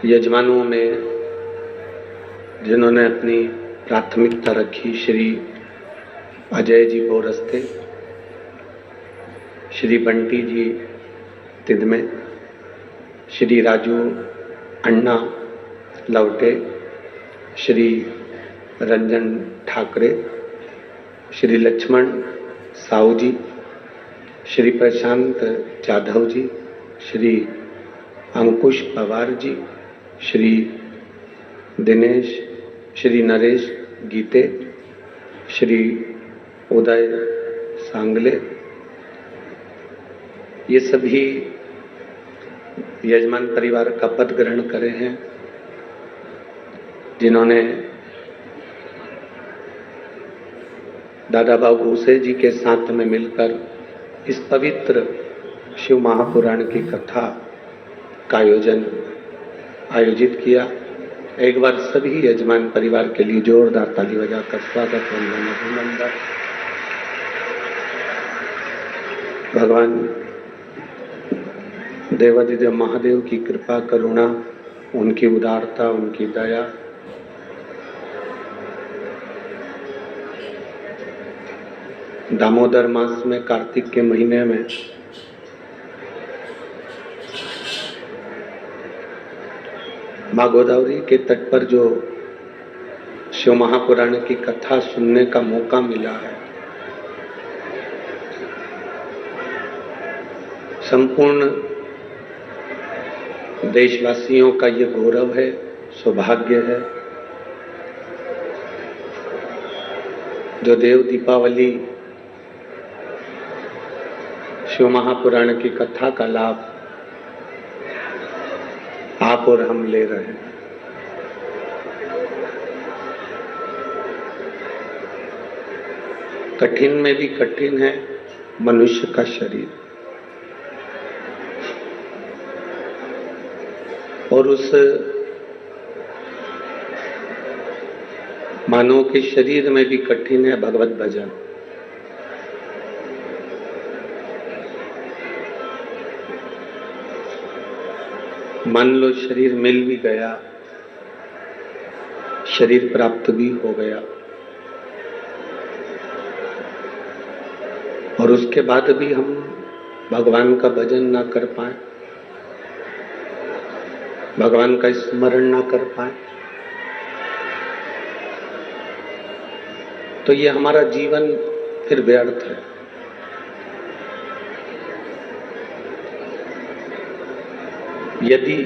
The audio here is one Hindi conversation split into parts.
यजमानों में जिन्होंने अपनी प्राथमिकता रखी, श्री अजय जी बोरस्ते, श्री बंटी जी तिदमे, श्री राजू अन्ना लवटे, श्री रंजन ठाकरे, श्री लक्ष्मण साहू जी, श्री प्रशांत जाधव जी, श्री अंकुश पवार जी, श्री दिनेश, श्री नरेश गीते, श्री उदय सांगले, ये सभी यजमान परिवार का पद ग्रहण करे हैं, जिन्होंने दादा बाबू भूसे जी के साथ में मिलकर इस पवित्र शिव महापुराण की कथा का आयोजित किया। एक बार सभी यजमान परिवार के लिए जोरदार ताली बजाकर स्वागत वंदन अभिनंदन। भगवान देवादिदेव महादेव की कृपा करुणा, उनकी उदारता, उनकी दया, दामोदर मास में कार्तिक के महीने में माँ गोदावरी के तट पर जो शिव महापुराण की कथा सुनने का मौका मिला है, संपूर्ण देशवासियों का ये गौरव है, सौभाग्य है। जो देव दीपावली शिव महापुराण की कथा का लाभ आप और हम ले रहे हैं। कठिन में भी कठिन है मनुष्य का शरीर, और उस मानव के शरीर में भी कठिन है भगवत भजन। मान लो शरीर मिल भी गया, शरीर प्राप्त भी हो गया, और उसके बाद भी हम भगवान का भजन ना कर पाए, भगवान का स्मरण ना कर पाए, तो ये हमारा जीवन फिर व्यर्थ है। यदि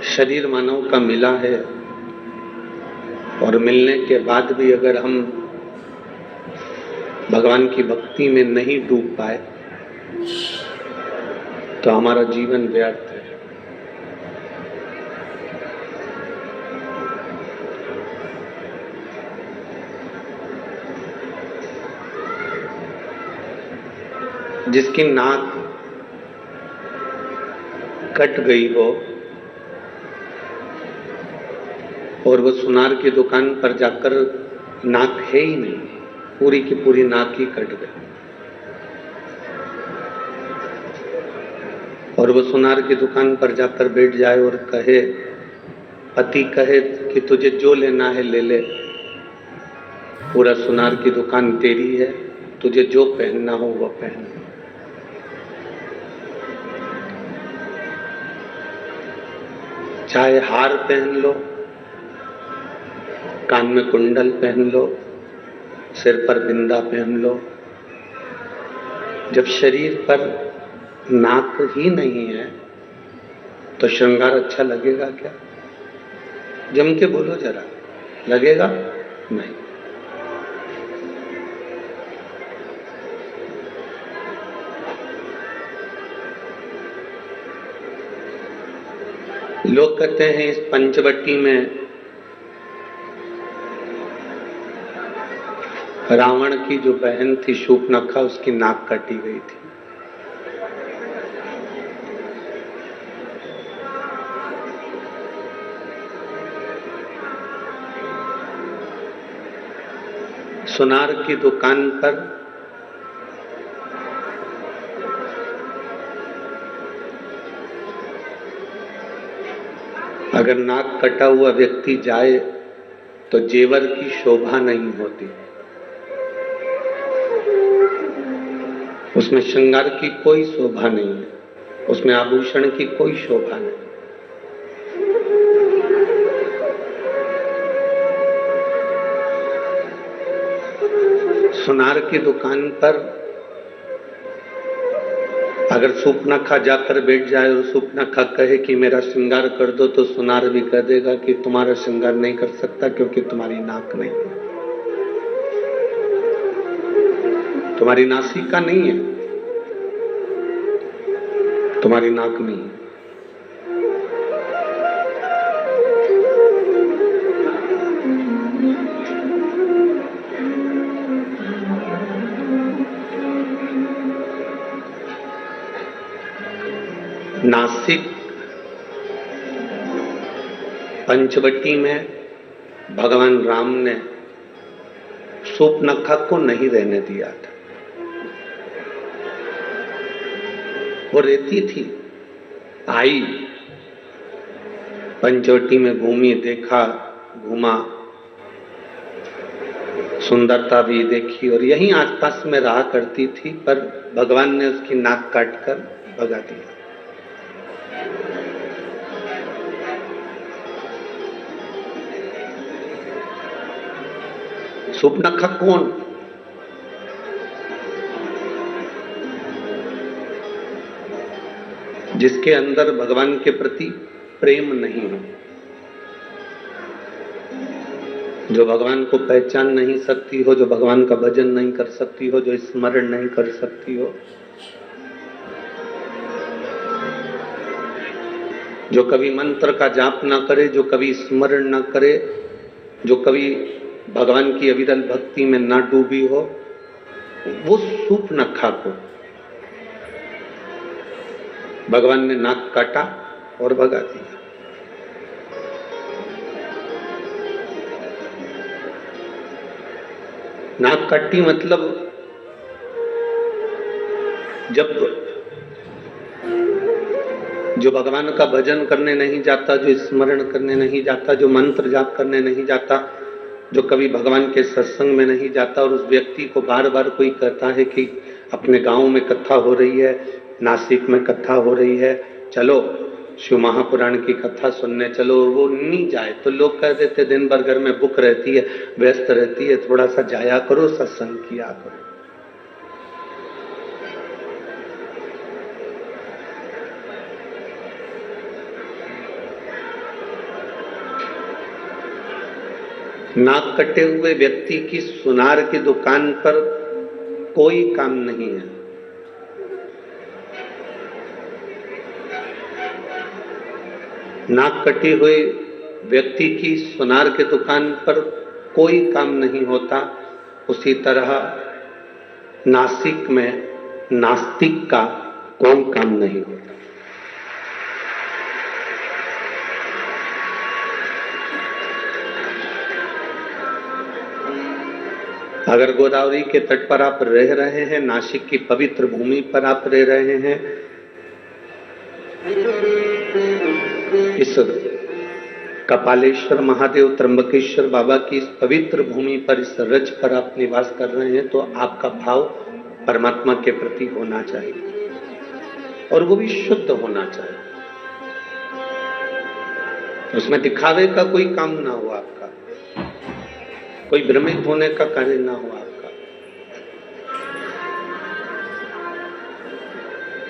शरीर मानव का मिला है और मिलने के बाद भी अगर हम भगवान की भक्ति में नहीं डूब पाए तो हमारा जीवन व्यर्थ है। जिसकी नाक कट गई हो और वो सुनार की दुकान पर जाकर नाक है ही नहीं, पूरी की पूरी नाक ही कट गई, और वो सुनार की दुकान पर जाकर बैठ जाए और कहे, पति कहे कि तुझे जो लेना है ले ले, पूरा सुनार की दुकान तेरी है, तुझे जो पहनना हो वो पहन। चाहे हार पहन लो, कान में कुंडल पहन लो, सिर पर बिंदा पहन लो, जब शरीर पर नाक ही नहीं है तो श्रृंगार अच्छा लगेगा क्या? जम के बोलो जरा, लगेगा नहीं। लोग कहते हैं इस पंचवटी में रावण की जो बहन थी शूर्पणखा, उसकी नाक काटी गई थी। सुनार की दुकान पर अगर नाक कटा हुआ व्यक्ति जाए तो जेवर की शोभा नहीं होती, उसमें श्रृंगार की कोई शोभा नहीं है, उसमें आभूषण की कोई शोभा नहीं। सुनार की दुकान पर अगर सूपनखा जाकर बैठ जाए और सूपनखा कहे कि मेरा श्रृंगार कर दो, तो सुनार भी कह देगा कि तुम्हारा श्रृंगार नहीं कर सकता क्योंकि तुम्हारी नाक नहीं है, तुम्हारी नासिका नहीं है, तुम्हारी नाक नहीं है। नासिक पंचवटी में भगवान राम ने सूपनखा को नहीं रहने दिया था। वो रहती थी, आई पंचवटी में, घूमी, देखा, घूमा, सुंदरता भी देखी और यहीं आसपास में रहा करती थी, पर भगवान ने उसकी नाक काटकर भगा दिया। सूपनखा कौन? जिसके अंदर भगवान के प्रति प्रेम नहीं हो, जो भगवान को पहचान नहीं सकती हो, जो भगवान का भजन नहीं कर सकती हो, जो स्मरण नहीं कर सकती हो, जो कभी मंत्र का जाप ना करे, जो कभी स्मरण ना करे, जो कभी भगवान की अविरल भक्ति में ना डूबी हो, वो सूपनखा को भगवान ने नाक काटा और भगा दिया। नाक काटी मतलब जब जो भगवान का भजन करने नहीं जाता, जो स्मरण करने नहीं जाता, जो मंत्र जाप करने नहीं जाता, जो कभी भगवान के सत्संग में नहीं जाता, और उस व्यक्ति को बार बार कोई कहता है कि अपने गांव में कथा हो रही है, नासिक में कथा हो रही है, चलो शिव महापुराण की कथा सुनने चलो, वो नहीं जाए तो लोग कह देते दिन भर घर में बुक रहती है, व्यस्त रहती है, थोड़ा सा जाया करो, सत्संग किया करो। नाक कटे हुए व्यक्ति की सुनार की दुकान पर कोई काम नहीं है। नाक कटे हुए व्यक्ति की सुनार की दुकान पर कोई काम नहीं होता। उसी तरह नासिक में नास्तिक का कोई काम नहीं होता। अगर गोदावरी के तट पर आप रह रहे हैं, नासिक की पवित्र भूमि पर आप रह रहे हैं, इस कपालेश्वर महादेव त्र्यंबकेश्वर बाबा की इस पवित्र भूमि पर, इस रज पर आप निवास कर रहे हैं, तो आपका भाव परमात्मा के प्रति होना चाहिए और वो भी शुद्ध होना चाहिए। उसमें दिखावे का कोई काम ना हो आपका, कोई भ्रमित होने का कार्य ना हो आपका।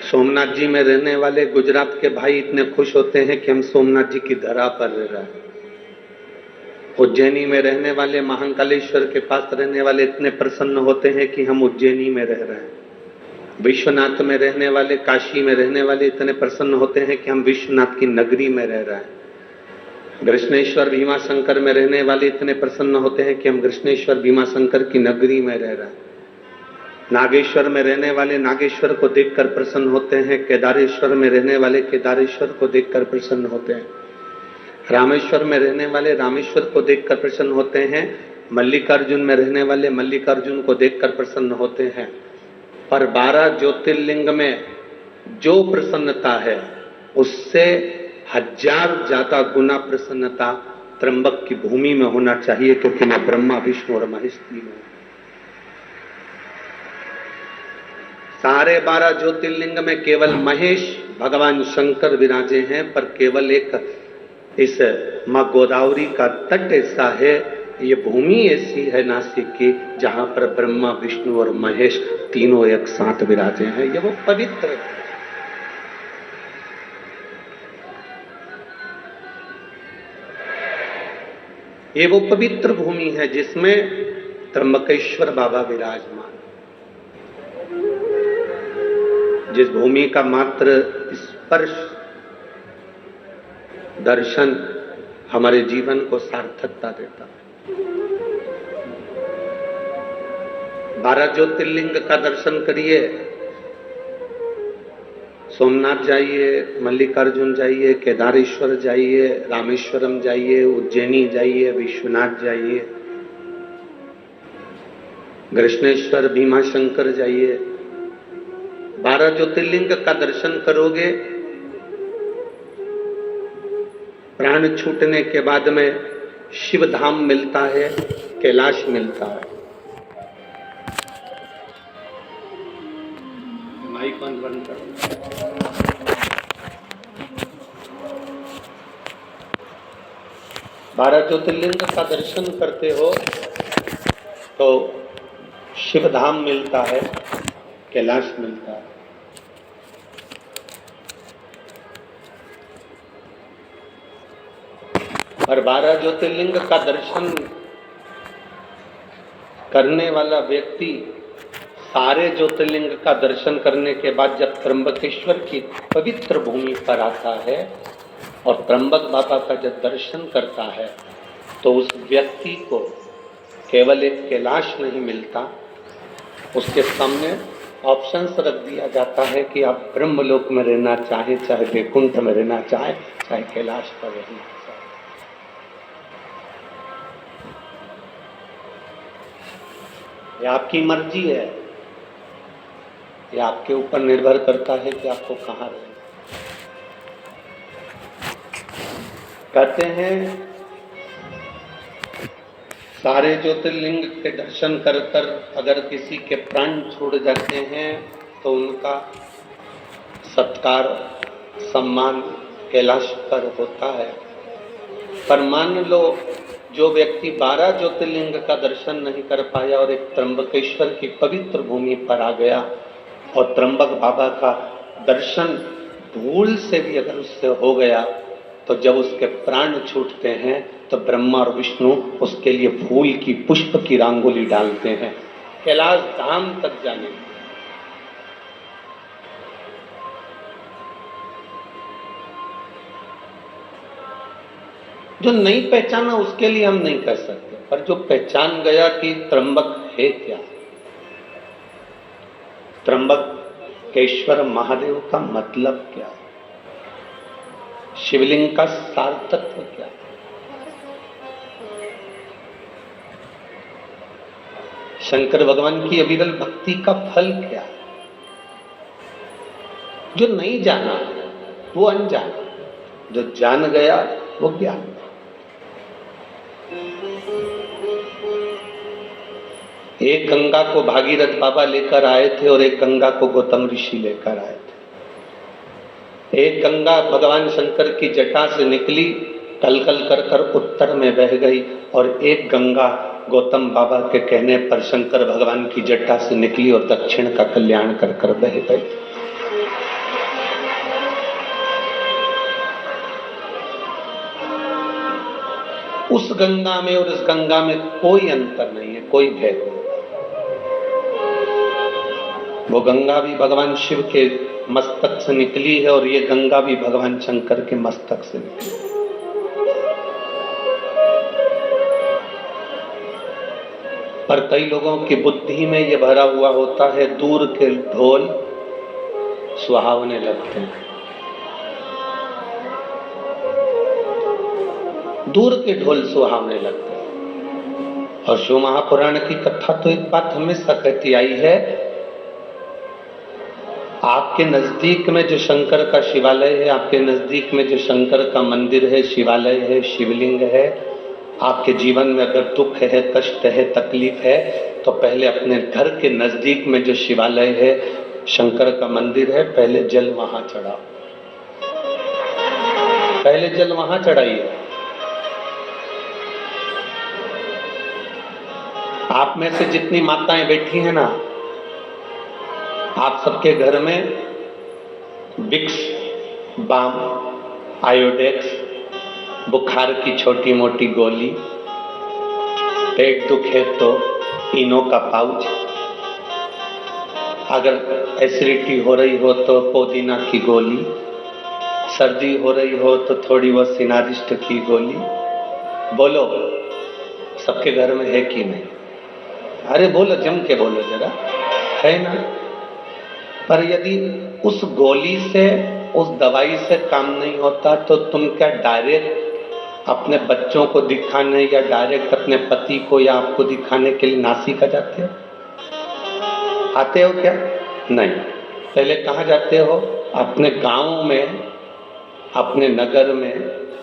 सोमनाथ जी में रहने वाले गुजरात के भाई इतने खुश होते हैं कि हम सोमनाथ जी की धरा पर रह रहे हैं। उज्जैनी में रहने वाले, महाकालेश्वर के पास रहने वाले इतने प्रसन्न होते हैं कि हम उज्जैनी में रह रहे हैं। विश्वनाथ में रहने वाले, काशी में रहने वाले इतने प्रसन्न होते हैं कि हम विश्वनाथ की नगरी में रह रहे हैं। कृष्णेश्वर भीमाशंकर में रहने वाले इतने प्रसन्न होते हैं कि हम कृष्णेश्वर भीमाशंकर की नगरी में रह रहे हैं। नागेश्वर में रहने वाले नागेश्वर को देखकर प्रसन्न होते हैं। केदारेश्वर में रहने वाले केदारेश्वर को देखकर प्रसन्न होते हैं। रामेश्वर में रहने वाले रामेश्वर को देखकर प्रसन्न होते हैं। मल्लिकार्जुन में रहने वाले मल्लिकार्जुन को देखकर प्रसन्न होते हैं। पर 12 ज्योतिर्लिंग में जो प्रसन्नता है उससे 1000 ज्यादा गुना प्रसन्नता त्र्यंबक की भूमि में होना चाहिए, क्योंकि मैं ब्रह्मा विष्णु और महेश तीनों हूं। सारे 12 ज्योतिर्लिंग में केवल महेश भगवान शंकर विराजे हैं, पर केवल एक इस मां गोदावरी का तट ऐसा है, ये भूमि ऐसी है नासिक की, जहां पर ब्रह्मा विष्णु और महेश तीनों एक साथ विराजे हैं। ये वो पवित्र है। ये वो पवित्र भूमि है जिसमें त्र्यंबकेश्वर बाबा विराजमान, जिस भूमि का मात्र स्पर्श दर्शन हमारे जीवन को सार्थकता देता है। 12 ज्योतिर्लिंग का दर्शन करिए, सोमनाथ जाइए, मल्लिकार्जुन जाइए, केदारेश्वर जाइए, रामेश्वरम जाइए, उज्जैनी जाइए, विश्वनाथ जाइए, कृष्णेश्वर, भीमाशंकर जाइए। 12 ज्योतिर्लिंग का दर्शन करोगे, प्राण छूटने के बाद में शिव धाम मिलता है, कैलाश मिलता है। माइक बंद करो। 12 ज्योतिर्लिंग का दर्शन करते हो तो शिव धाम मिलता है, कैलाश मिलता है। और 12 ज्योतिर्लिंग का दर्शन करने वाला व्यक्ति सारे ज्योतिर्लिंग का दर्शन करने के बाद जब त्र्यंबकेश्वर की पवित्र भूमि पर आता है और त्र्यंबक बाबा का जब दर्शन करता है, तो उस व्यक्ति को केवल एक कैलाश नहीं मिलता, उसके सामने ऑप्शंस रख दिया जाता है कि आप ब्रह्मलोक में रहना चाहे, चाहे वैकुंठ में रहना चाहे, चाहे कैलाश पर रहना चाहे। ये आपकी मर्जी है, ये आपके ऊपर निर्भर करता है कि आपको कहाँ रहना। कहते हैं सारे ज्योतिर्लिंग के दर्शन कर कर अगर किसी के प्राण छोड़ जाते हैं तो उनका सत्कार सम्मान कैलाश पर होता है। पर मान लो जो व्यक्ति 12 ज्योतिर्लिंग का दर्शन नहीं कर पाया और एक त्र्यंबकेश्वर की पवित्र भूमि पर आ गया और त्र्यंबक बाबा का दर्शन भूल से भी अगर उससे हो गया, तो जब उसके प्राण छूटते हैं तो ब्रह्मा और विष्णु उसके लिए फूल की पुष्प की रंगोली डालते हैं कैलाश धाम तक जाने। जो नहीं पहचाना उसके लिए हम नहीं कह सकते, पर जो पहचान गया कि त्र्यंबक है क्या, त्र्यंबकेश्वर महादेव का मतलब क्या, शिवलिंग का सार्थत्व क्या, शंकर भगवान की अविरल भक्ति का फल क्या। जो नहीं जाना वो अनजान, जो जान गया वो ज्ञान। एक गंगा को भागीरथ बाबा लेकर आए थे और एक गंगा को गौतम ऋषि लेकर आए थे। एक गंगा भगवान शंकर की जटा से निकली, कलकल कर कर उत्तर में बह गई, और एक गंगा गौतम बाबा के कहने पर शंकर भगवान की जटा से निकली और दक्षिण का कल्याण कर कर बह गई। उस गंगा में और इस गंगा में कोई अंतर नहीं है, कोई भेद नहीं। वो गंगा भी भगवान शिव के मस्तक से निकली है और ये गंगा भी भगवान शंकर के मस्तक से निकली। पर कई लोगों की बुद्धि में ये भरा हुआ होता है, दूर के ढोल सुहावने लगते हैं, दूर के ढोल सुहावने लगते हैं। और शिव महापुराण की कथा तो एक बात हमेशा कहती आई है, आपके नजदीक में जो शंकर का शिवालय है, आपके नजदीक में जो शंकर का मंदिर है, शिवालय है, शिवलिंग है, आपके जीवन में अगर दुख है, कष्ट है, तकलीफ है, तो पहले अपने घर के नजदीक में जो शिवालय है, शंकर का मंदिर है, पहले जल वहां चढ़ाओ, पहले जल वहां चढ़ाइए। आप में से जितनी माताएं बैठी हैं ना, आप सबके घर में विक्स, बाम, आयोडेक्स, बुखार की छोटी मोटी गोली, पेट दुखे तो इनो का पाउच, अगर एसिडिटी हो रही हो तो पुदीना की गोली, सर्दी हो रही हो तो थोड़ी बहुत सिनारिस्ट की गोली। बोलो, सबके घर में है कि नहीं? अरे बोलो, जम के बोलो जरा, है ना? पर यदि उस गोली से, उस दवाई से काम नहीं होता तो तुम क्या डायरेक्ट अपने बच्चों को दिखाने या डायरेक्ट अपने पति को या आपको दिखाने के लिए नासिक जाते हो? आते हो क्या? नहीं। पहले कहाँ जाते हो? अपने गांव में, अपने नगर में,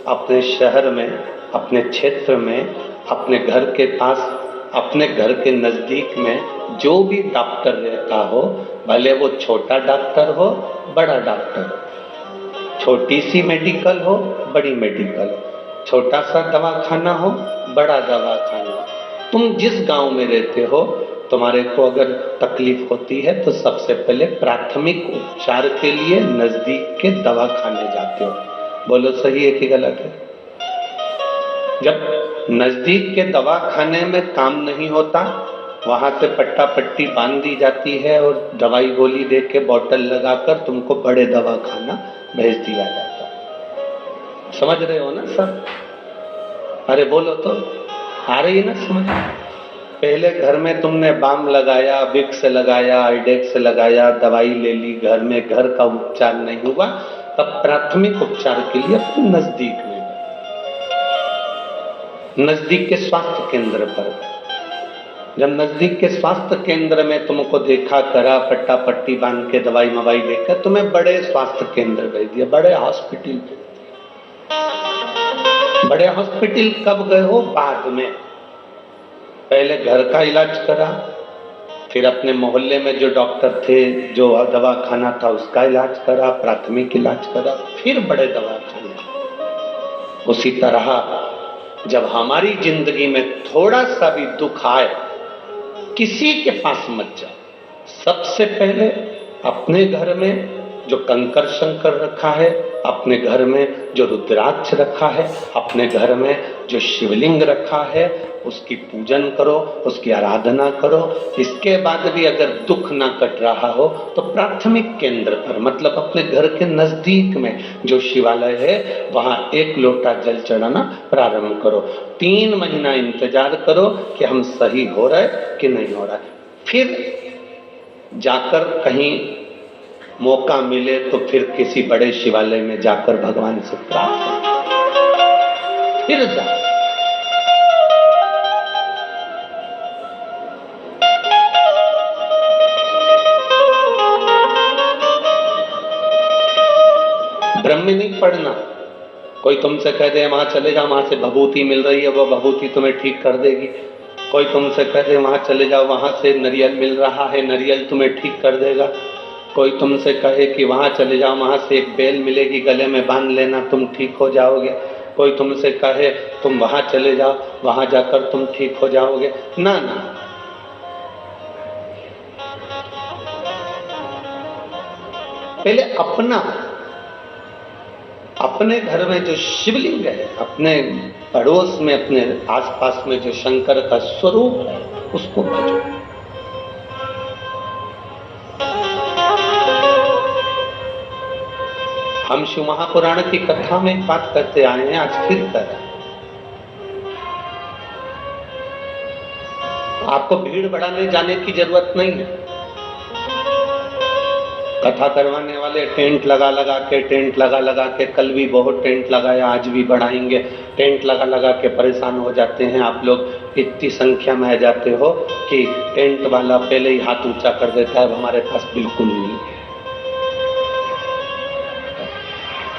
अपने शहर में, अपने क्षेत्र में, अपने घर के पास, अपने घर के नजदीक में जो भी डॉक्टर रहता हो, भले वो छोटा डॉक्टर हो, बड़ा डॉक्टर हो, छोटी सी मेडिकल हो, बड़ी मेडिकल हो, छोटा सा दवाखाना हो, बड़ा दवाखाना हो, तुम जिस गांव में रहते हो, तुम्हारे को अगर तकलीफ होती है तो सबसे पहले प्राथमिक उपचार के लिए नजदीक के दवाखाने जाते हो। बोलो, सही है कि गलत है? जब नजदीक के दवाखाने में काम नहीं होता, वहां से पट्टा पट्टी बांध दी जाती है और दवाई गोली दे के बोतल लगाकर तुमको बड़े दवाखाना भेज दिया जाता है। समझ रहे हो ना सब? अरे बोलो तो, आ रही है ना समझ? पहले घर में तुमने बाम लगाया, विक्स लगाया, आइडेक्स लगाया, दवाई ले ली, घर में घर का उपचार नहीं हुआ, तब प्राथमिक उपचार के लिए अपने नजदीक में, नजदीक के स्वास्थ्य केंद्र पर। जब नजदीक के स्वास्थ्य केंद्र में तुमको देखा, करा, पट्टा पट्टी बांध के दवाई मवाई देकर तुम्हें बड़े स्वास्थ्य केंद्र भेज दिया, बड़े हॉस्पिटल। बड़े हॉस्पिटल कब गए हो? बाद में। पहले घर का इलाज करा, फिर अपने मोहल्ले में जो डॉक्टर थे, जो दवाखाना था, उसका इलाज करा, प्राथमिक इलाज करा, फिर बड़े दवाखाने। उसी तरह जब हमारी जिंदगी में थोड़ा सा भी दुख आए, किसी के पास मत जाओ, सबसे पहले अपने घर में जो कंकर शंकर रखा है, अपने घर में जो रुद्राक्ष रखा है, अपने घर में जो शिवलिंग रखा है, उसकी पूजन करो, उसकी आराधना करो। इसके बाद भी अगर दुख ना कट रहा हो तो प्राथमिक केंद्र पर, मतलब अपने घर के नजदीक में जो शिवालय है, वहां 1 लोटा जल चढ़ाना प्रारंभ करो। 3 महीना इंतजार करो कि हम सही हो रहे कि नहीं हो रहा है। फिर जाकर कहीं मौका मिले तो फिर किसी बड़े शिवालय में जाकर भगवान से प्रार्थना, फिर जा। ब्रह्म नहीं पढ़ना। कोई तुमसे कह दे वहां चले जाओ, वहां से भभूति मिल रही है, वो भभूति तुम्हें ठीक कर देगी। कोई तुमसे कह दे वहां चले जाओ, वहां से नारियल मिल रहा है, नारियल तुम्हें ठीक कर देगा। कोई तुमसे कहे कि वहां चले जाओ, वहां से एक बेल मिलेगी, गले में बांध लेना, तुम ठीक हो जाओगे। कोई तुमसे कहे तुम वहां चले जाओ, वहां जाकर तुम ठीक हो जाओगे। ना ना, पहले अपने घर में जो शिवलिंग है, अपने पड़ोस में, अपने आसपास में जो शंकर का स्वरूप है, उसको भजो। हम शिव महापुराण की कथा में एक बात करते आए हैं, आज फिर कर रहे हैं। आपको भीड़ बढ़ाने जाने की जरूरत नहीं है। कथा करवाने वाले टेंट लगा के, कल भी बहुत टेंट लगाया, आज भी बढ़ाएंगे। टेंट लगा के परेशान हो जाते हैं आप लोग। इतनी संख्या में आ जाते हो कि टेंट वाला पहले ही हाथ ऊंचा कर देता है, हमारे पास बिल्कुल नहीं है।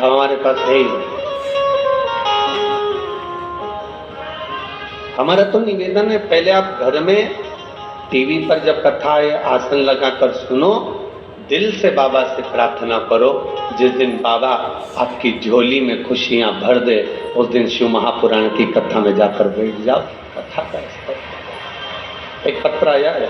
हमारे पास है ही नहीं। हमारा तो निवेदन है, पहले आप घर में टीवी पर जब कथा है आसन लगाकर सुनो, दिल से बाबा से प्रार्थना करो। जिस दिन बाबा आपकी झोली में खुशियां भर दे, उस दिन शिव महापुराण की कथा में जाकर बैठ जाओ। कथा का स्तर एक पत्र आया है,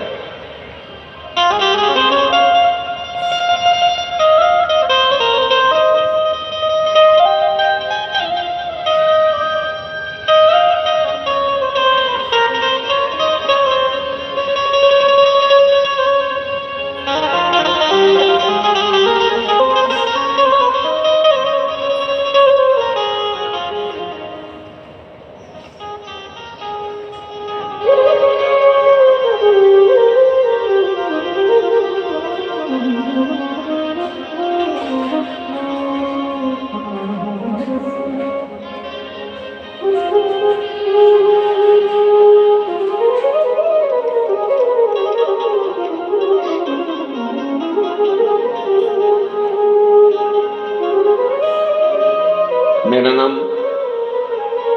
मेरा नाम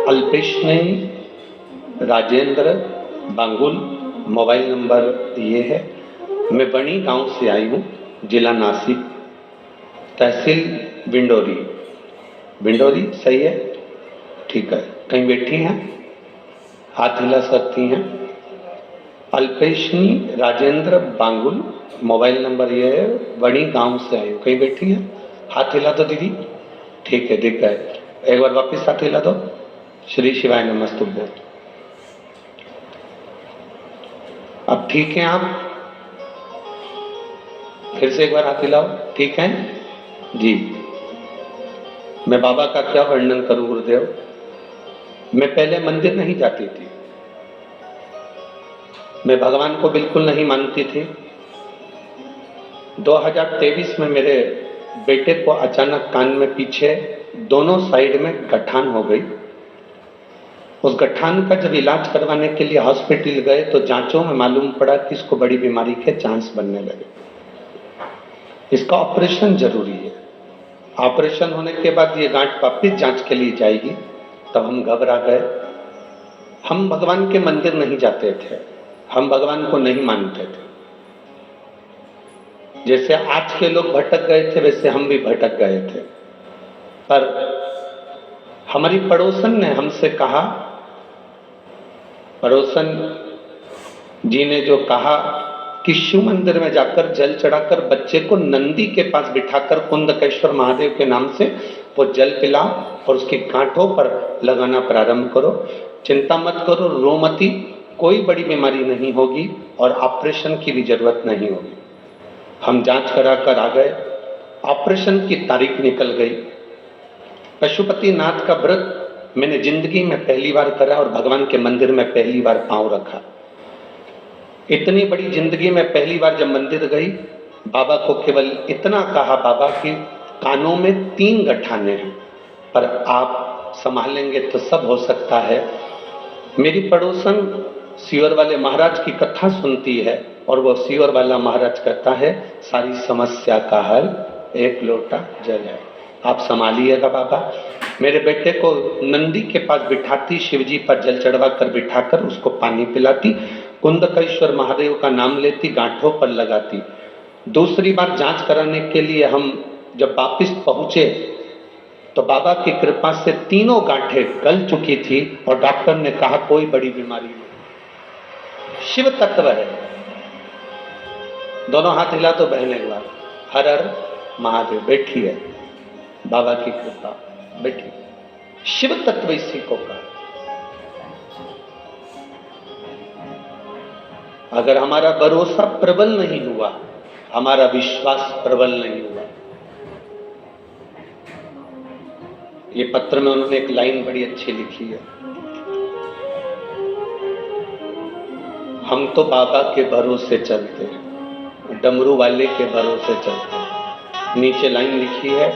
अल्पेश राजेंद्र बांगुल, मोबाइल नंबर ये है। मैं बणी गांव से आई हूँ, जिला नासिक, तहसील विंडोरी। विंडोरी सही है? ठीक है। कहीं बैठी हैं? हाथ हिला सकती हैं। अल्पेशनी राजेंद्र बांगुल, मोबाइल नंबर ये है, बणी गांव से आई हूँ। कहीं बैठी हैं? हाथ हिला दो दीदी। ठीक है, दिख गए। एक बार वापिस हाथ हिला दो। श्री शिवाय नमस्तुभ्यं। अब ठीक हैं आप? फिर से एक बार हाथ हिलाओ। ठीक है जी। मैं बाबा का क्या वर्णन करूं गुरुदेव। मैं पहले मंदिर नहीं जाती थी, मैं भगवान को बिल्कुल नहीं मानती थी। 2023 में मेरे बेटे को अचानक कान में पीछे दोनों साइड में गठान हो गई। उस गठान का जब इलाज करवाने के लिए हॉस्पिटल गए तो जांचों में मालूम पड़ा कि इसको बड़ी बीमारी के चांस बनने लगे। इसका ऑपरेशन जरूरी है। ऑपरेशन होने के बाद ये गांठ वापिस जांच के लिए जाएगी। तब हम घबरा गए। हम भगवान के मंदिर नहीं जाते थे, हम भगवान को नहीं मानते थे। जैसे आज के लोग भटक गए थे वैसे हम भी भटक गए थे। पर हमारी पड़ोसन ने हमसे कहा, पड़ोसन जी ने जो कहा कि शिव मंदिर में जाकर जल चढ़ाकर बच्चे को नंदी के पास बिठाकर कुंदकेश्वर महादेव के नाम से वो जल पिलाओ और उसकी गांठों पर लगाना प्रारंभ करो। चिंता मत करो, रो मती, कोई बड़ी बीमारी नहीं होगी और ऑपरेशन की भी जरूरत नहीं होगी। हम जांच कराकर आ गए। ऑपरेशन की तारीख निकल गई। पशुपतिनाथ का व्रत मैंने जिंदगी में पहली बार करा और भगवान के मंदिर में पहली बार पांव रखा। इतनी बड़ी जिंदगी में पहली बार जब मंदिर गई, बाबा को केवल इतना कहा, बाबा की कानों में 3 गठाने हैं, पर आप संभालेंगे तो सब हो सकता है। मेरी पड़ोसन सीवर वाले महाराज की कथा सुनती है और वो सीवर वाला महाराज कहता है सारी समस्या का हल एक लोटा जल है, आप संभालिएगा बाबा। मेरे बेटे को नंदी के पास बिठाती, शिवजी पर जल चढ़वा कर बिठाकर उसको पानी पिलाती, कुंदकेश्वर महादेव का नाम लेती, गांठों पर लगाती। दूसरी बार जांच कराने के लिए हम जब वापिस पहुंचे तो बाबा की कृपा से तीनों गांठें गल चुकी थी और डॉक्टर ने कहा कोई बड़ी बीमारी नहीं, शिव तत्व है। दोनों हाथ हिला तो बहन एक बार। हर हर महादेव। बैठी है, बाबा की कृपा, बैठी। शिव तत्व इसी को कहा। अगर हमारा भरोसा प्रबल नहीं हुआ, हमारा विश्वास प्रबल नहीं हुआ। ये पत्र में उन्होंने एक लाइन बड़ी अच्छी लिखी है, हम तो बाबा के भरोसे चलते हैं, डमरू वाले के भरोसे चलते हैं। नीचे लाइन लिखी है,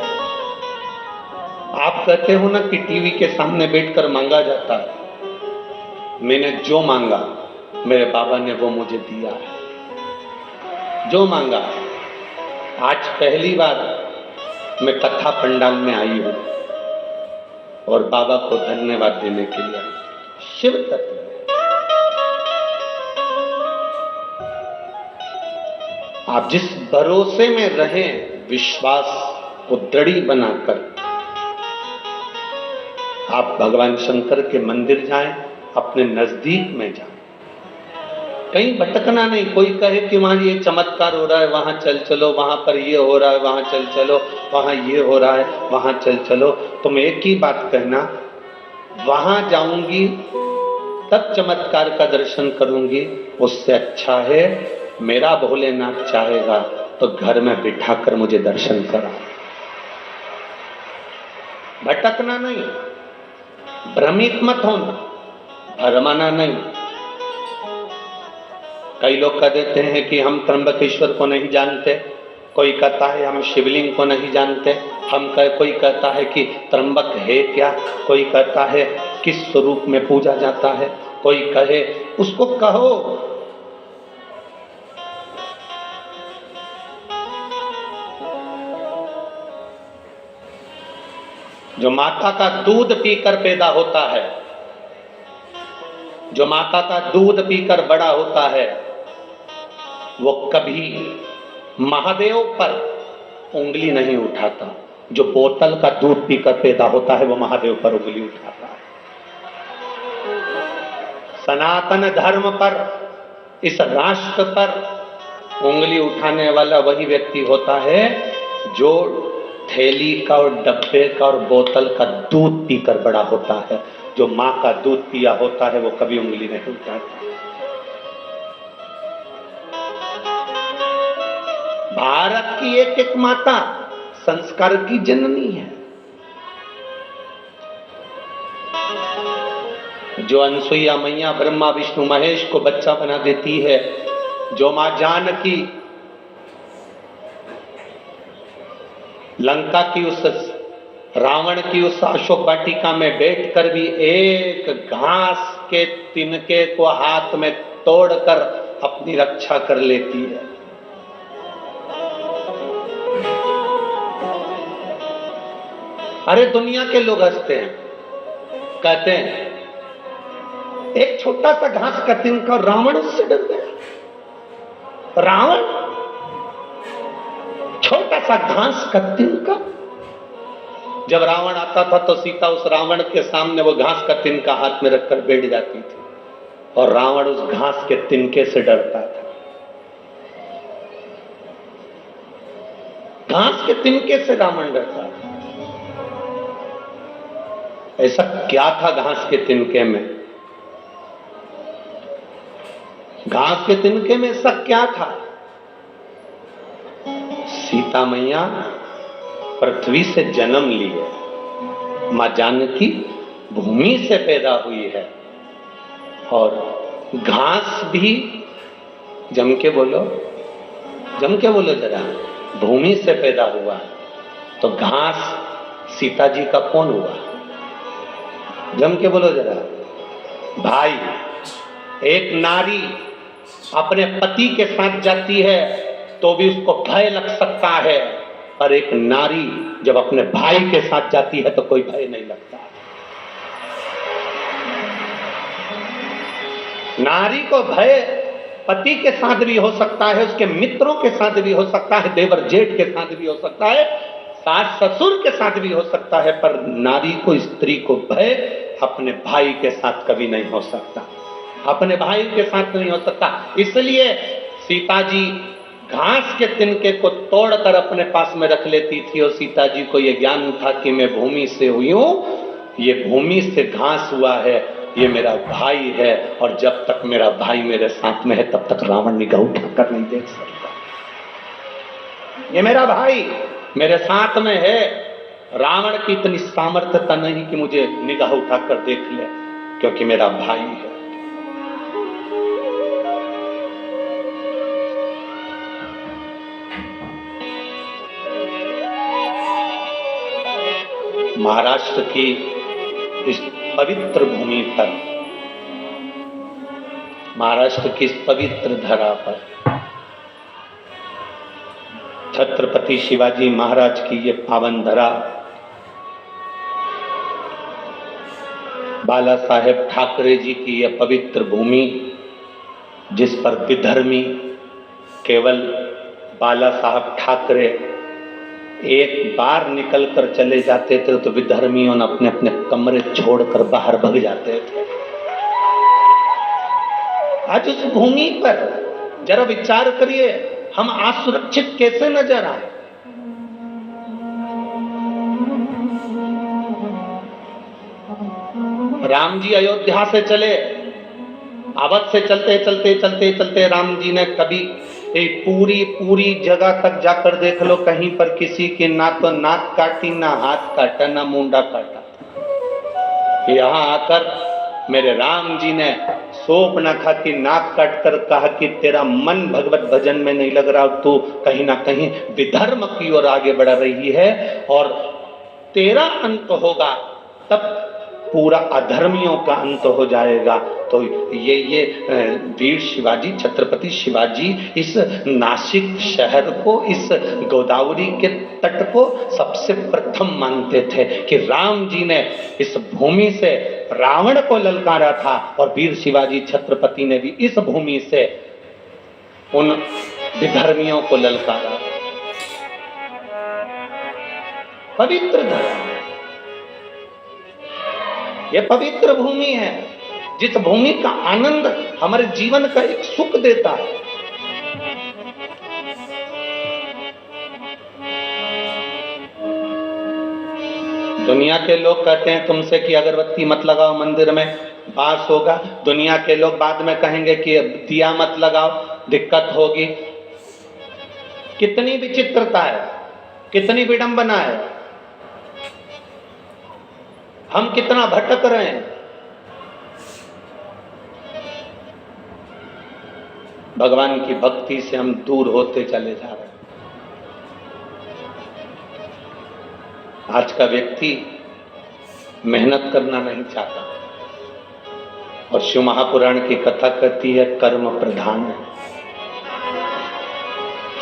आप कहते हो ना कि टीवी के सामने बैठकर मांगा जाता है। मैंने जो मांगा मेरे बाबा ने वो मुझे दिया है। जो मांगा, आज पहली बार मैं कथा पंडाल में आई हूं और बाबा को धन्यवाद देने के लिए आई। शिव तत्व आप जिस भरोसे में रहें, विश्वास को दृढ़ी बनाकर आप भगवान शंकर के मंदिर जाएं, अपने नजदीक में जाएं, कहीं भटकना नहीं। कोई कहे कि वहां ये चमत्कार हो रहा है, वहां चल चलो, वहां पर ये हो रहा है, वहां चल चलो, वहां ये हो रहा है, वहां चल चलो, तुम एक ही बात कहना, वहां जाऊंगी तब चमत्कार का दर्शन करूंगी, उससे अच्छा है मेरा भोलेनाथ चाहेगा तो घर में बिठाकर मुझे दर्शन करा। भटकना नहीं, भ्रमित मत होना, भरमाना नहीं। कई लोग कह देते हैं कि हम त्र्यंबकेश्वर को नहीं जानते, कोई कहता है हम शिवलिंग को नहीं जानते, कोई कहता है कि त्र्यंबक है क्या, कोई कहता है किस स्वरूप में पूजा जाता है, कोई कहे, उसको कहो। जो माता का दूध पीकर पैदा होता है, जो माता का दूध पीकर बड़ा होता है, वो कभी महादेव पर उंगली नहीं उठाता। जो बोतल का दूध पीकर पैदा होता है वो महादेव पर उंगली उठाता है। सनातन धर्म पर, इस राष्ट्र पर उंगली उठाने वाला वही व्यक्ति होता है जो थैली का और डब्बे का और बोतल का दूध पीकर बड़ा होता है। जो मां का दूध पिया होता है वो कभी उंगली नहीं उठाता। भारत की एक एक माता संस्कार की जननी है। जो अनसुईया मैया ब्रह्मा विष्णु महेश को बच्चा बना देती है, जो मां जानकी लंका की उस रावण की उस अशोक वाटिका में बैठकर भी एक घास के तिनके को हाथ में तोड़कर अपनी रक्षा कर लेती है। अरे दुनिया के लोग हंसते हैं, कहते हैं एक छोटा सा घास का तिनका, रावण उससे डर गया। रावण छोटा सा घास का तिनका। जब रावण आता था तो सीता उस रावण के सामने वो घास का तिनका हाथ में रखकर बैठ जाती थी और रावण उस घास के तिनके से डरता था। घास के तिनके से रावण डरता था। ऐसा क्या था घास के तिनके में? घास के तिनके में ऐसा क्या था? सीता मैया पृथ्वी से जन्म ली है, मां जानकी भूमि से पैदा हुई है, और घास भी, जम के बोलो जरा, भूमि से पैदा हुआ। तो घास सीता जी का कौन हुआ? जम के बोलो जरा। भाई, एक नारी अपने पति के साथ जाती है तो भी उसको भय लग सकता है, और एक नारी जब अपने भाई के साथ जाती है तो कोई भय नहीं लगता। नारी को भय पति के साथ भी हो सकता है, उसके मित्रों के साथ भी हो सकता है, देवर जेठ के साथ भी हो सकता है, सास ससुर के साथ भी हो सकता है, पर नारी को, स्त्री को भय अपने भाई के साथ कभी नहीं हो सकता। अपने भाई के साथ नहीं हो सकता। इसलिए सीता जी घास के तिनके को तोड़कर अपने पास में रख लेती थी, और सीता जी को यह ज्ञान था कि मैं भूमि से हुई हूं, ये भूमि से घास हुआ है, ये मेरा भाई है, और जब तक मेरा भाई मेरे साथ में है तब तक रावण निगाह उठाकर नहीं देख सकता। ये मेरा भाई मेरे साथ में है, रावण की इतनी सामर्थ्यता नहीं कि मुझे निगाह उठाकर देख ले, क्योंकि मेरा भाई है। महाराष्ट्र की इस पवित्र भूमि पर, महाराष्ट्र की इस पवित्र धरा पर छत्रपति शिवाजी महाराज की ये पावन धरा, बाला साहेब ठाकरे जी की यह पवित्र भूमि, जिस पर विधर्मी केवल बाला साहब ठाकरे एक बार निकल कर चले जाते थे तो विधर्मियों ने अपने अपने कमरे छोड़कर बाहर भाग जाते थे। आज उस भूमि पर जरा विचार करिए, हम असुरक्षित कैसे नजर आए। राम जी अयोध्या से चले, अवध से चलते चलते चलते चलते राम जी ने कभी पूरी पूरी जगह तक जाकर देख लो, कहीं पर किसी की ना तो नाक काटी, ना हाथ काटा, ना मुंडा काटा। यहां आकर मेरे राम जी ने सोप न खा की नाक काट कर कहा कि तेरा मन भगवत भजन में नहीं लग रहा, तू कहीं ना कहीं विधर्म की ओर आगे बढ़ रही है और तेरा अंत होगा तब पूरा अधर्मियों का अंत हो जाएगा। तो ये वीर शिवाजी, छत्रपति शिवाजी इस नासिक शहर को, इस गोदावरी के तट को सबसे प्रथम मानते थे कि राम जी ने इस भूमि से रावण को ललकारा था और वीर शिवाजी छत्रपति ने भी इस भूमि से उन विधर्मियों को ललकारा। पवित्र धर्म, ये पवित्र भूमि है, जिस भूमि का आनंद हमारे जीवन का एक सुख देता है। दुनिया के लोग कहते हैं तुमसे कि अगरबत्ती मत लगाओ, मंदिर में बास होगा। दुनिया के लोग बाद में कहेंगे कि दिया मत लगाओ, दिक्कत होगी। कितनी विचित्रता है, कितनी विडंबना है, हम कितना भटक रहे हैं। भगवान की भक्ति से हम दूर होते चले जा रहे हैं। आज का व्यक्ति मेहनत करना नहीं चाहता और शिव महापुराण की कथा कहती है कर्म प्रधान है।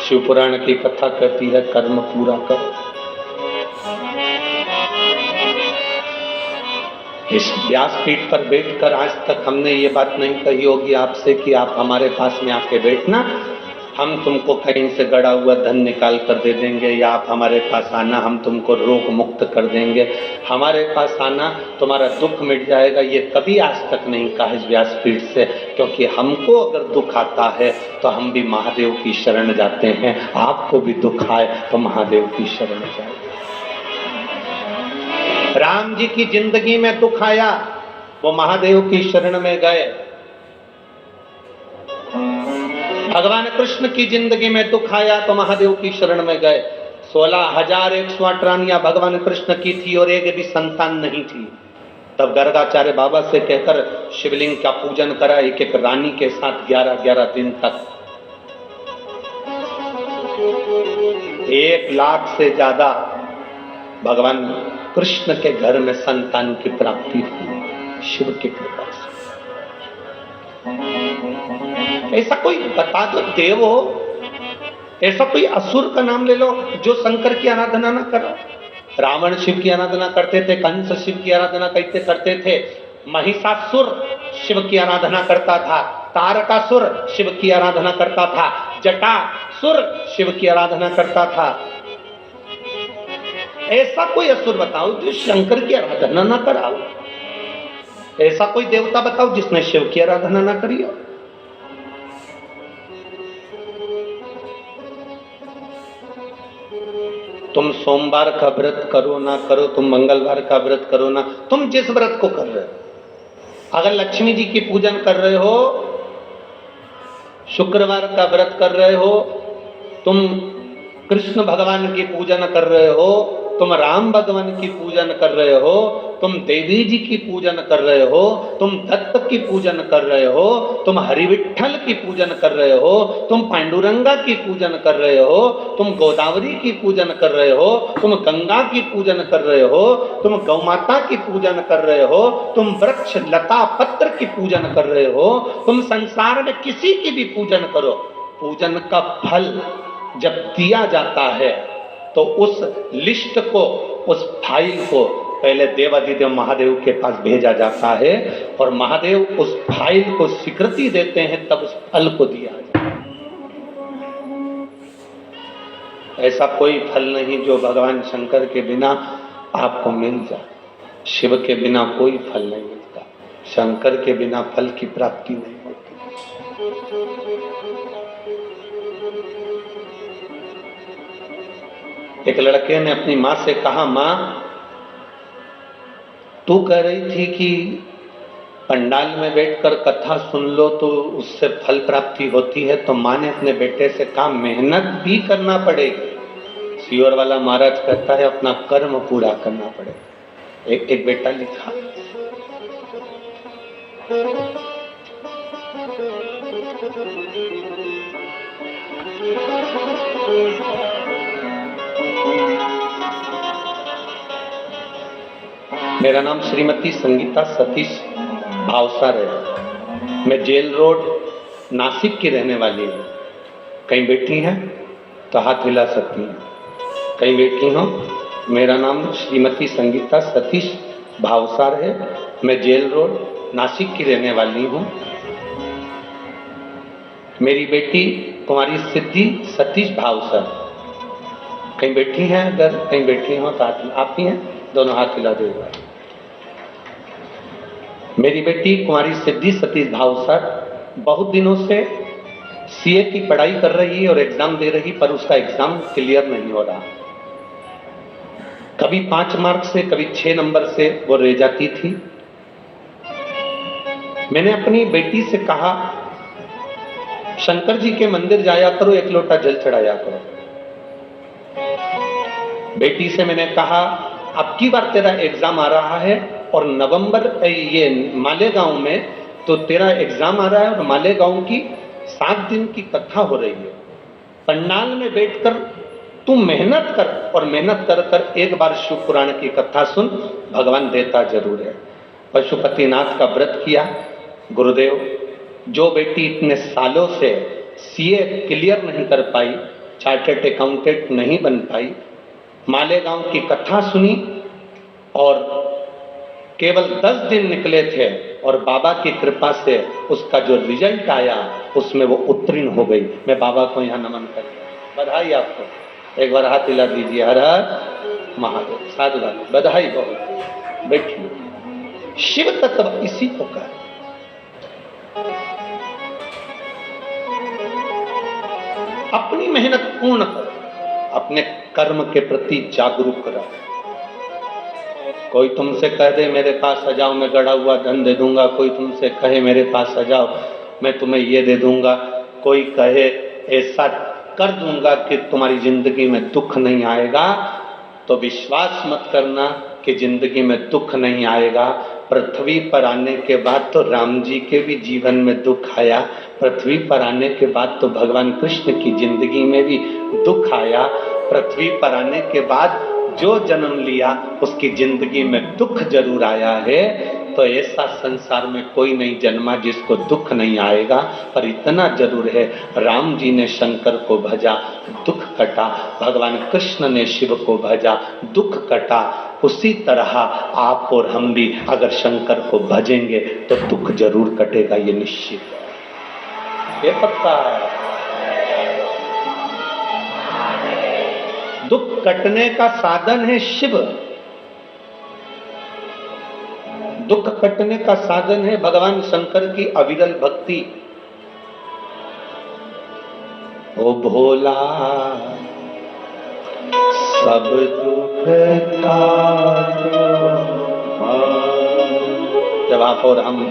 शिव पुराण की कथा कहती है कर्म पूरा करो। इस व्यासपीठ पर बैठकर आज तक हमने ये बात नहीं कही होगी आपसे कि आप हमारे पास में आके बैठना, हम तुमको कहीं से गड़ा हुआ धन निकाल कर दे देंगे, या आप हमारे पास आना हम तुमको रोग मुक्त कर देंगे, हमारे पास आना तुम्हारा दुख मिट जाएगा। ये कभी आज तक नहीं कहा इस व्यासपीठ से, क्योंकि हमको अगर दुख आता है तो हम भी महादेव की शरण जाते हैं। आपको भी दुख आए तो महादेव की शरण जाए। राम जी की जिंदगी में दुख आया, वो महादेव की शरण में गए। भगवान कृष्ण की जिंदगी में दुख आया तो महादेव की शरण में गए। 16,108 रानियां भगवान कृष्ण की थी और एक भी संतान नहीं थी। तब गर्गाचार्य बाबा से कहकर शिवलिंग का पूजन करा, एक एक रानी के साथ 11-11 दिन तक। 1 लाख से ज्यादा भगवान कृष्ण के घर में संतान की प्राप्ति हुई शिव की कृपा से। ऐसा कोई बता दो देव हो, ऐसा कोई असुर का नाम ले लो जो शंकर की आराधना ना करो। रावण शिव की आराधना करते थे, कंस शिव की आराधना कैसे करते थे, महिषासुर शिव की आराधना करता था, तारकासुर शिव की आराधना करता था, जटासुर शिव की आराधना करता था। ऐसा कोई असुर बताओ जो शंकर की आराधना ना कराओ। ऐसा कोई देवता बताओ जिसने शिव की आराधना ना करी हो। तुम सोमवार का व्रत करो ना करो, तुम मंगलवार का व्रत करो ना, तुम जिस व्रत को कर रहे हो, अगर लक्ष्मी जी की पूजन कर रहे हो, शुक्रवार का व्रत कर रहे हो, तुम कृष्ण भगवान की पूजन कर रहे हो, तुम राम भगवान की पूजन कर रहे हो, तुम देवी जी की पूजन कर रहे हो, तुम दत्त की पूजन कर रहे हो, तुम हरिविठल की पूजन कर रहे हो, तुम पांडुरंगा की पूजन कर रहे हो, तुम गोदावरी की पूजन कर रहे हो, तुम गंगा की पूजन कर रहे हो, तुम गौमाता की पूजन कर रहे हो, तुम वृक्ष लता पत्र की पूजन कर रहे हो, तुम संसार में किसी की भी पूजन करो, पूजन का फल जब दिया जाता है तो उस लिस्ट को, उस फाइल को पहले देवाधिदेव महादेव के पास भेजा जाता है और महादेव उस फाइल को स्वीकृति देते हैं, तब उस फल को दिया जाता है। ऐसा कोई फल नहीं जो भगवान शंकर के बिना आपको मिल जाए। शिव के बिना कोई फल नहीं मिलता, शंकर के बिना फल की प्राप्ति नहीं होती। एक लड़के ने अपनी माँ से कहा, माँ तू कह रही थी कि पंडाल में बैठकर कथा सुन लो तो उससे फल प्राप्ति होती है, तो माँ ने अपने बेटे से कहा मेहनत भी करना पड़ेगी। सियोर वाला महाराज कहता है अपना कर्म पूरा करना पड़ेगा। एक बेटा लिखा, मेरा नाम श्रीमती संगीता सतीश भावसार है। मैं जेल रोड नासिक की रहने वाली हूँ। कहीं बैठी हैं तो हाथ हिला सकती हैं। कहीं बैठी हो? मेरा नाम श्रीमती संगीता सतीश भावसार है। मैं जेल रोड नासिक की रहने वाली हूँ। मेरी बेटी कुमारी सिद्धि सतीश भावसार कहीं बैठी हैं? अगर कहीं बैठी हो तो हाथ, आप ही हैं? दोनों हाथ हिला देगा। मेरी बेटी कुमारी सिद्धि सतीश भावसार बहुत दिनों से सीए की पढ़ाई कर रही है और एग्जाम दे रही, पर उसका एग्जाम क्लियर नहीं हो रहा। कभी 5 मार्क से, कभी 6 नंबर से वो रह जाती थी। मैंने अपनी बेटी से कहा शंकर जी के मंदिर जाया करो, 1 लोटा जल चढ़ाया करो। बेटी से मैंने कहा अब की बार तेरा एग्जाम आ रहा है और नवंबर ये मालेगांव में तो तेरा एग्जाम आ रहा है और मालेगांव की 7 दिन की कथा हो रही है। पंडाल में बैठकर तू मेहनत कर और मेहनत कर कर एक बार शिव पुराण की कथा सुन, भगवान देता जरूर है। पशुपतिनाथ का व्रत किया। गुरुदेव, जो बेटी इतने सालों से सीए क्लियर नहीं कर पाई, चार्टर्ड अकाउंटेंट नहीं बन पाई, मालेगांव की कथा सुनी और केवल 10 दिन निकले थे और बाबा की कृपा से उसका जो रिजल्ट आया उसमें वो उत्तीर्ण हो गई। मैं बाबा को यहाँ नमन करता, बधाई आपको। एक बार हाथ हिला दीजिए, हर हर महादेव। साधुवाद, बधाई बहुत। बैठिए। शिव तत्व इसी को कहते। अपनी मेहनत पूर्ण करो, अपने कर्म के प्रति जागरूक रहो। कोई तुमसे कह दे मेरे पास आ जाओ, मैं गड़ा हुआ धन दे दूंगा। कोई तुमसे कहे मेरे पास आ जाओ, मैं तुम्हें ये दे दूंगा। कोई कहे ऐसा कर दूंगा कि तुम्हारी जिंदगी में दुख नहीं आएगा, तो विश्वास मत करना कि जिंदगी में दुख नहीं आएगा। पृथ्वी पर आने के बाद तो राम जी के भी जीवन में दुख आया, पृथ्वी पर आने के बाद तो भगवान कृष्ण की जिंदगी में भी दुख आया। पृथ्वी पर आने के बाद जो जन्म लिया उसकी जिंदगी में दुख जरूर आया है। तो ऐसा संसार में कोई नहीं जन्मा जिसको दुख नहीं आएगा। पर इतना जरूर है, राम जी ने शंकर को भजा, दुख कटा। भगवान कृष्ण ने शिव को भजा, दुख कटा। उसी तरह आप और हम भी अगर शंकर को भजेंगे तो दुख जरूर कटेगा, ये निश्चित है, ये पक्का है। दुख कटने का साधन है शिव, दुख कटने का साधन है भगवान शंकर की अविरल भक्ति। ओ भोला सब दुख तारो। जब आप और हम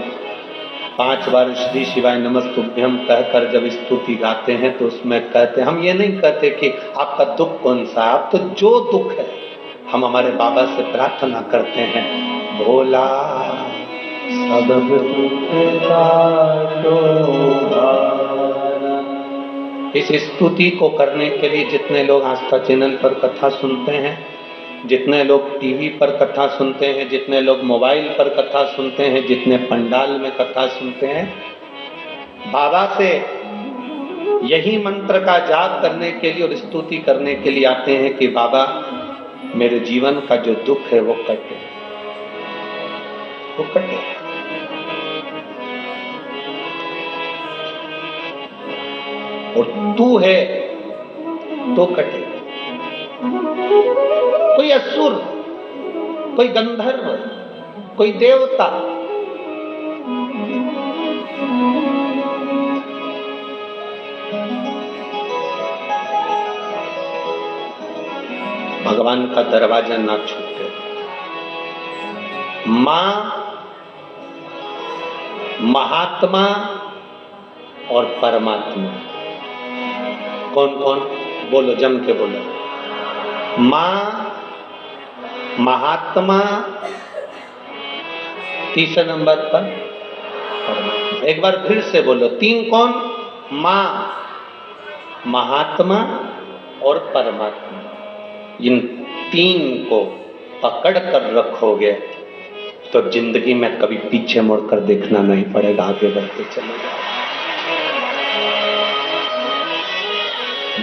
5 बार श्री शिवाय नमस्तुभ्यम कहकर जब स्तुति गाते हैं तो उसमें कहते हैं, हम ये नहीं कहते कि आपका दुख कौन सा, आप तो जो दुख है हम हमारे बाबा से प्रार्थना करते हैं, भोला सब दुख तारो। इस स्तुति को करने के लिए जितने लोग आस्था चैनल पर कथा सुनते हैं, जितने लोग टीवी पर कथा सुनते हैं, जितने लोग मोबाइल पर कथा सुनते हैं, जितने पंडाल में कथा सुनते हैं, बाबा से यही मंत्र का जाप करने के लिए और स्तुति करने के लिए आते हैं कि बाबा मेरे जीवन का जो दुख है वो कटे, वो कटे। और तू है तो कटे। कोई असुर, कोई गंधर्व, कोई देवता, भगवान का दरवाजा ना छूटे। मां, महात्मा और परमात्मा, कौन कौन? बोलो, जम के बोलो। मां, महात्मा, तीसरे नंबर पर परमात्मा। एक बार फिर से बोलो, तीन कौन? मां, महात्मा और परमात्मा। इन तीन को पकड़ कर रखोगे तो जिंदगी में कभी पीछे मुड़कर देखना नहीं पड़ेगा, आगे बढ़ते चले जाओ।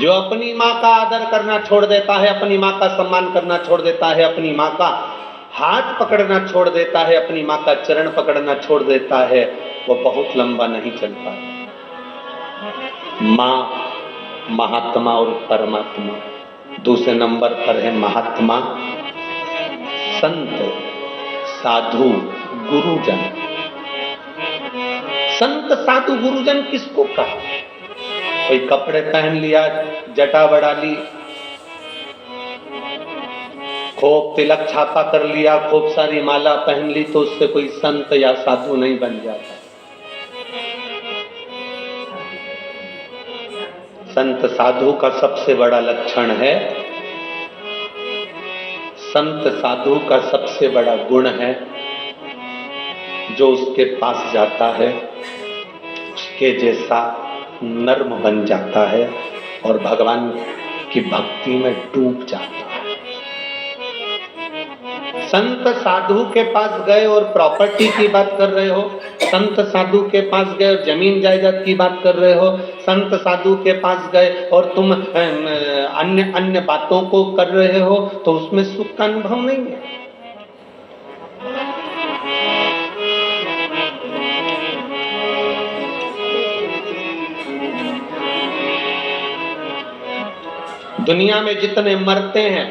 जो अपनी माँ का आदर करना छोड़ देता है, अपनी माँ का सम्मान करना छोड़ देता है, अपनी माँ का हाथ पकड़ना छोड़ देता है, अपनी माँ का चरण पकड़ना छोड़ देता है, वो बहुत लंबा नहीं चल पाता। माँ, महात्मा और परमात्मा। दूसरे नंबर पर है महात्मा, संत, साधु, गुरुजन। संत, साधु, गुरुजन किसको कहा? कोई कपड़े पहन लिया, जटा बढ़ा ली, खूब तिलक छापा कर लिया, खूब सारी माला पहन ली, तो उससे कोई संत या साधु नहीं बन जाता। संत साधु का सबसे बड़ा लक्षण है, संत साधु का सबसे बड़ा गुण है, जो उसके पास जाता है उसके जैसा नर्म बन जाता है और भगवान की भक्ति में डूब जाता है। संत साधु के पास गए और प्रॉपर्टी की बात कर रहे हो, संत साधु के पास गए और जमीन जायदाद की बात कर रहे हो, संत साधु के पास गए और तुम अन्य अन्य बातों को कर रहे हो, तो उसमें सुख का अनुभव नहीं है। दुनिया में जितने मरते हैं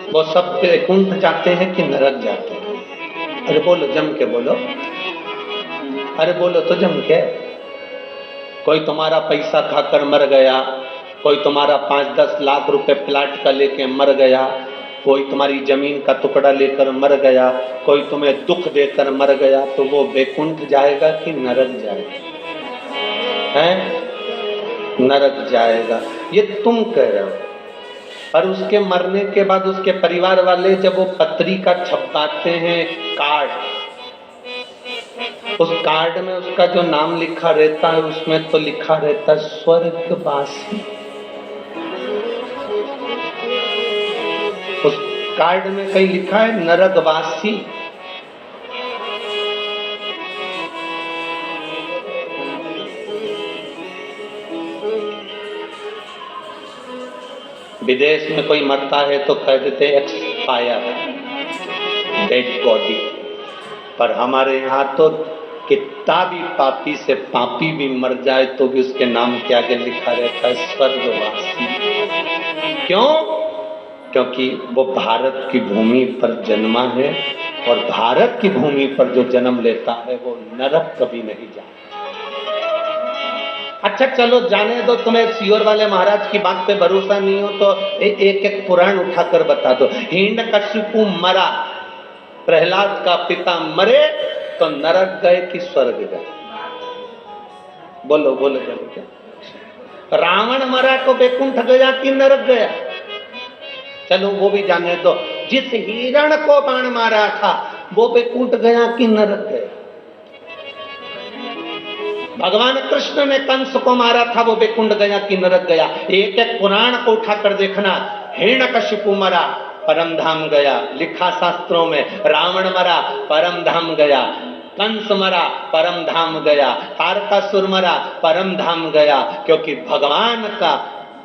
वो सब वैकुंठ जाते हैं कि नरक जाते हैं? अरे बोलो, जम के बोलो, अरे बोलो तो जम के। कोई तुम्हारा पैसा खाकर मर गया, कोई तुम्हारा 5-10 लाख रुपए प्लाट का लेके मर गया, कोई तुम्हारी जमीन का टुकड़ा लेकर मर गया, कोई तुम्हें दुख देकर मर गया, तो वो वैकुंठ जाएगा कि नरक जाएगा? हैं? नरक जाएगा, ये तुम कह रहे हो। और उसके मरने के बाद उसके परिवार वाले जब वो पत्रिका छपवाते हैं, कार्ड, उस कार्ड में उसका जो नाम लिखा रहता है, उसमें तो लिखा रहता है स्वर्गवासी। उस कार्ड में कहीं लिखा है नरकवासी। विदेश में कोई मरता है तो कह देते एक्सपायर, डेड बॉडी। पर हमारे यहाँ तो कितना भी पापी से पापी भी मर जाए तो भी उसके नाम के आगे लिखा रहता है स्वर्गवासी। क्यों? क्योंकि वो भारत की भूमि पर जन्मा है, और भारत की भूमि पर जो जन्म लेता है वो नरक कभी नहीं जाता। अच्छा चलो जाने दो, तुम्हें सियोर वाले महाराज की बात पे भरोसा नहीं हो तो एक एक पुराण उठाकर बता दो। हिरण्यकशिपु मरा, प्रहलाद का पिता मरे, तो नरक गए कि स्वर्ग गए? बोलो बोलो बोलो क्या? रावण मरा तो वैकुंठ गया कि नरक गया? चलो वो भी जाने दो। जिस हिरण को बाण मारा था वो वैकुंठ गया कि नरक गया? भगवान कृष्ण ने कंस को मारा था, वो वैकुंठ गया कि नरक गया? एक एक पुराण को उठाकर देखना। हिरण्यकशिपु मरा, परम धाम गया, लिखा शास्त्रों में। रावण मरा, परम धाम गया। कंस मरा परम धाम गया, तारकासुर मरा परम धाम गया, क्योंकि भगवान का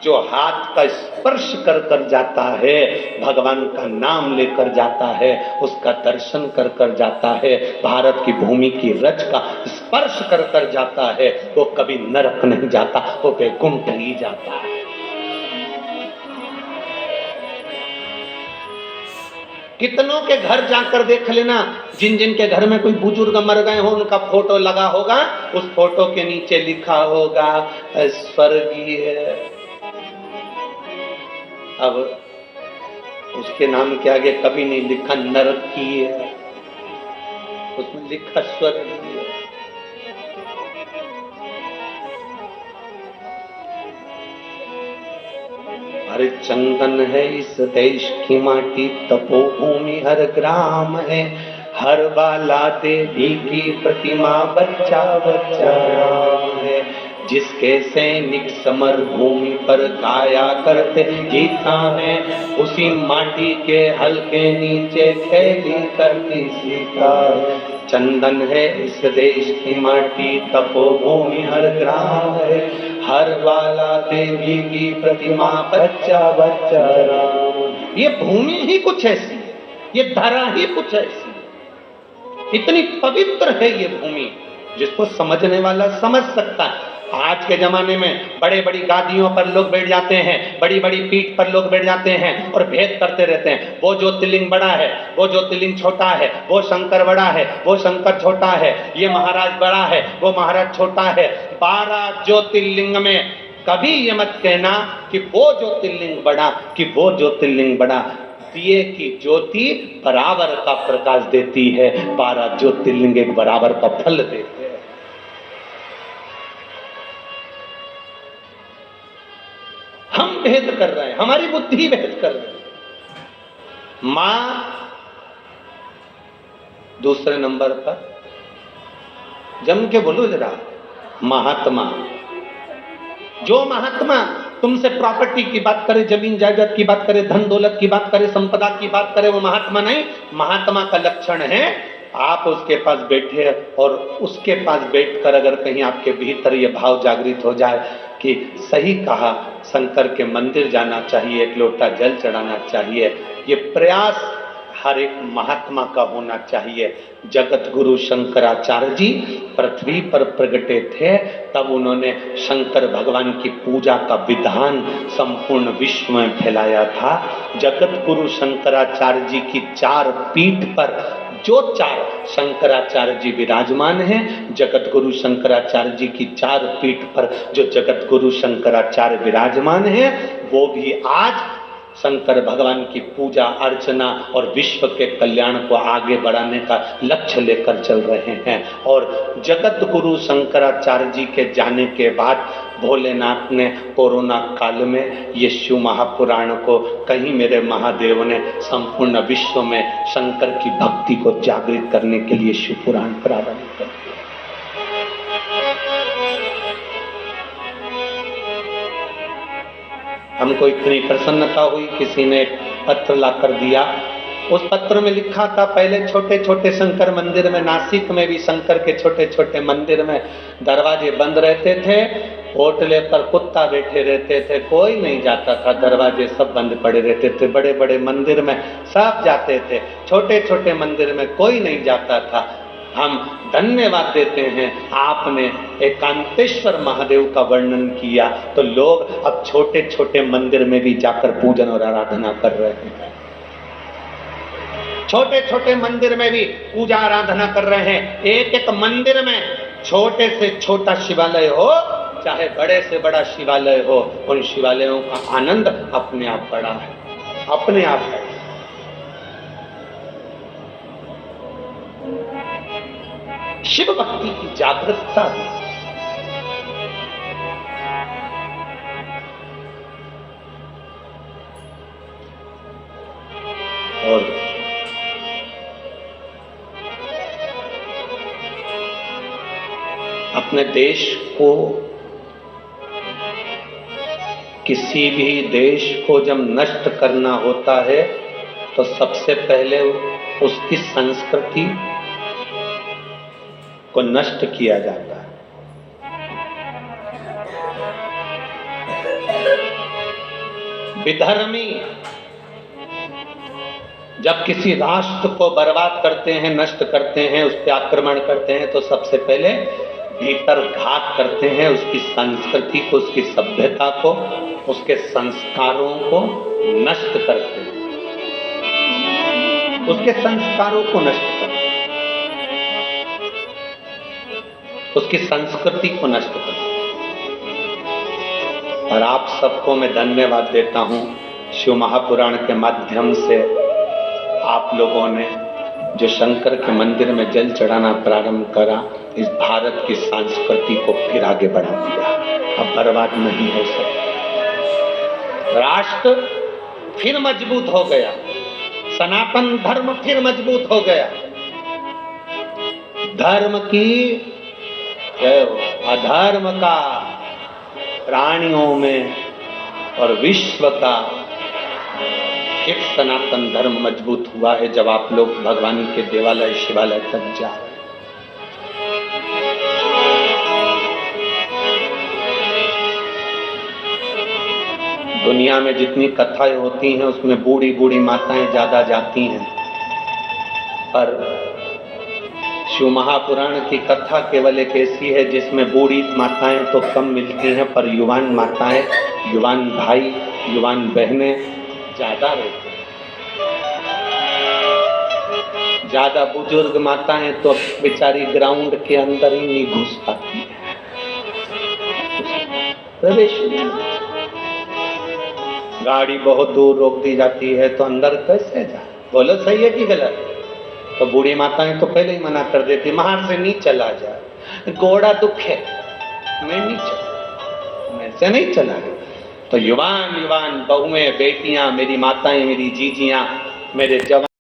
जो हाथ का स्पर्श कर कर जाता है, भगवान का नाम लेकर जाता है, उसका दर्शन कर कर जाता है, भारत की भूमि की रज का स्पर्श कर कर जाता है, वो कभी नरक नहीं जाता, वो वैकुंठ ही जाता है। कितनों के घर जाकर देख लेना, जिन जिन के घर में कोई बुजुर्ग मर गए हो, उनका फोटो लगा होगा, उस फोटो के नीचे लिखा होगा स्वर्गीय। अब उसके नाम के आगे कभी नहीं लिखा नरकीय, उसमें लिखा स्वर्गीय। अरे चंदन है इस देश की माटी, तपोभूमि हर ग्राम है, हर बाला देवी की प्रतिमा बच्चा बच्चा राम है, जिसके सैनिक समर भूमि पर गाया करते गीता है, उसी माटी के हल्के नीचे खेली करती सीता है। चंदन है इस देश की माटी, तपोभूमि हर ग्राम है, हर बाला देवी की प्रतिमा बच्चा बच्चा राम। ये भूमि ही कुछ ऐसी है, ये धरा ही कुछ ऐसी है, इतनी पवित्र है ये भूमि, जिसको समझने वाला समझ सकता है। आज के जमाने में बड़े बड़ी गादियों पर लोग बैठ जाते हैं, बड़ी बड़ी पीठ पर लोग बैठ जाते हैं और भेद करते रहते हैं, वो ज्योतिर्लिंग बड़ा है, वो ज्योतिर्लिंग छोटा है, वो शंकर बड़ा है, वो शंकर छोटा है, ये महाराज बड़ा है, वो महाराज छोटा है। 12 ज्योतिर्लिंग में कभी ये मत कहना कि वो ज्योतिर्लिंग बड़ा, कि वो ज्योतिर्लिंग बड़ा। दिए की ज्योति बराबर का प्रकाश देती है, 12 ज्योतिर्लिंग एक बराबर का फल देते हैं। हम भेद कर रहे हैं, हमारी बुद्धि भेद कर रही है। मां दूसरे नंबर पर, जम के बोलो जरा, महात्मा। जो महात्मा तुमसे प्रॉपर्टी की बात करे, जमीन जायदाद की बात करे, धन दौलत की बात करे, संपदा की बात करे, वो महात्मा नहीं। महात्मा का लक्षण है आप उसके पास बैठे और उसके पास बैठकर अगर कहीं आपके भीतर ये भाव जागृत हो जाए कि सही कहा, शंकर के मंदिर जाना चाहिए, एक लोटा जल चढ़ाना चाहिए, ये प्रयास हर एक महात्मा का होना चाहिए। जगत गुरु शंकराचार्य जी पृथ्वी पर प्रगटे थे, तब उन्होंने शंकर भगवान की पूजा का विधान संपूर्ण विश्व में फैलाया था। जगत गुरु शंकराचार्य जी की 4 पीठ पर जो 4 शंकराचार्य जी विराजमान हैं, जगत गुरु शंकराचार्य जी की 4 पीठ पर जो जगत गुरु शंकराचार्य विराजमान हैं, वो भी आज शंकर भगवान की पूजा अर्चना और विश्व के कल्याण को आगे बढ़ाने का लक्ष्य लेकर चल रहे हैं। और जगत गुरु शंकराचार्य जी के जाने के बाद भोलेनाथ ने कोरोना काल में ये शिव महापुराण को कहीं मेरे महादेव ने संपूर्ण विश्व में शंकर की भक्ति को जागृत करने के लिए शिव पुराण प्रारंभ कर दिया। हमको इतनी प्रसन्नता हुई, किसी ने पत्र ला कर दिया, उस पत्र में लिखा था पहले छोटे छोटे शंकर मंदिर में, नासिक में भी शंकर के छोटे छोटे मंदिर में दरवाजे बंद रहते थे, होटले पर कुत्ता बैठे रहते थे, कोई नहीं जाता था, दरवाजे सब बंद पड़े रहते थे। बड़े बड़े मंदिर में सब जाते थे, छोटे छोटे मंदिर में कोई नहीं जाता था। हम धन्यवाद देते हैं, आपने एकांतेश्वर महादेव का वर्णन किया तो लोग अब छोटे छोटे मंदिर में भी जाकर पूजन और आराधना कर रहे हैं। छोटे छोटे मंदिर में भी पूजा आराधना कर रहे हैं। एक एक मंदिर में छोटे से छोटा शिवालय हो, चाहे बड़े से बड़ा शिवालय हो, उन शिवालयों का आनंद अपने आप बड़ा है, अपने आप है। शिव भक्ति की जागरूकता है। और अपने देश को, किसी भी देश को जब नष्ट करना होता है तो सबसे पहले उसकी संस्कृति, को नष्ट किया जाता है। विधर्मी जब किसी राष्ट्र को बर्बाद करते हैं, नष्ट करते हैं, उस पर आक्रमण करते हैं, तो सबसे पहले भीतर घात करते हैं, उसकी संस्कृति को, उसकी सभ्यता को, उसके संस्कारों को नष्ट करते हैं, उसके संस्कारों को नष्ट करते हैं, उसकी संस्कृति को नष्ट करते हैं। और आप सबको मैं धन्यवाद देता हूं, शिव महापुराण के माध्यम से आप लोगों ने जो शंकर के मंदिर में जल चढ़ाना प्रारंभ करा, इस भारत की संस्कृति को फिर आगे बढ़ा दिया। अब बर्बाद नहीं हो सकता। राष्ट्र फिर मजबूत हो गया, सनातन धर्म फिर मजबूत हो गया। धर्म की अधर्म का प्राणियों में और विश्व का एक सनातन धर्म मजबूत हुआ है, जब आप लोग भगवान के देवालय शिवालय तक जा रहे हैं। दुनिया में जितनी कथाएं होती हैं उसमें बूढ़ी बूढ़ी माताएं ज्यादा जाती हैं, पर शिव महापुराण की कथा केवल एक ऐसी है जिसमें बूढ़ी माताएं तो कम मिलती हैं, पर युवान माताएं, युवान भाई, युवान बहनें ज्यादा रहती हैं। ज्यादा बुजुर्ग माताएं तो बेचारी ग्राउंड के अंदर ही नहीं घुस पाती है, प्रवेश नहीं। गाड़ी बहुत दूर रोक दी जाती है तो अंदर कैसे जाए? बोलो सही है कि गलत? तो बूढ़ी माताएं तो पहले ही मना कर देती, बाहर से नहीं चला जा, घोड़ा दुख है, मैं नहीं चला, मैं से नहीं चला। तो युवान युवान बहुएं, बेटियां, मेरी माताएं, मेरी जीजियां, मेरे जवान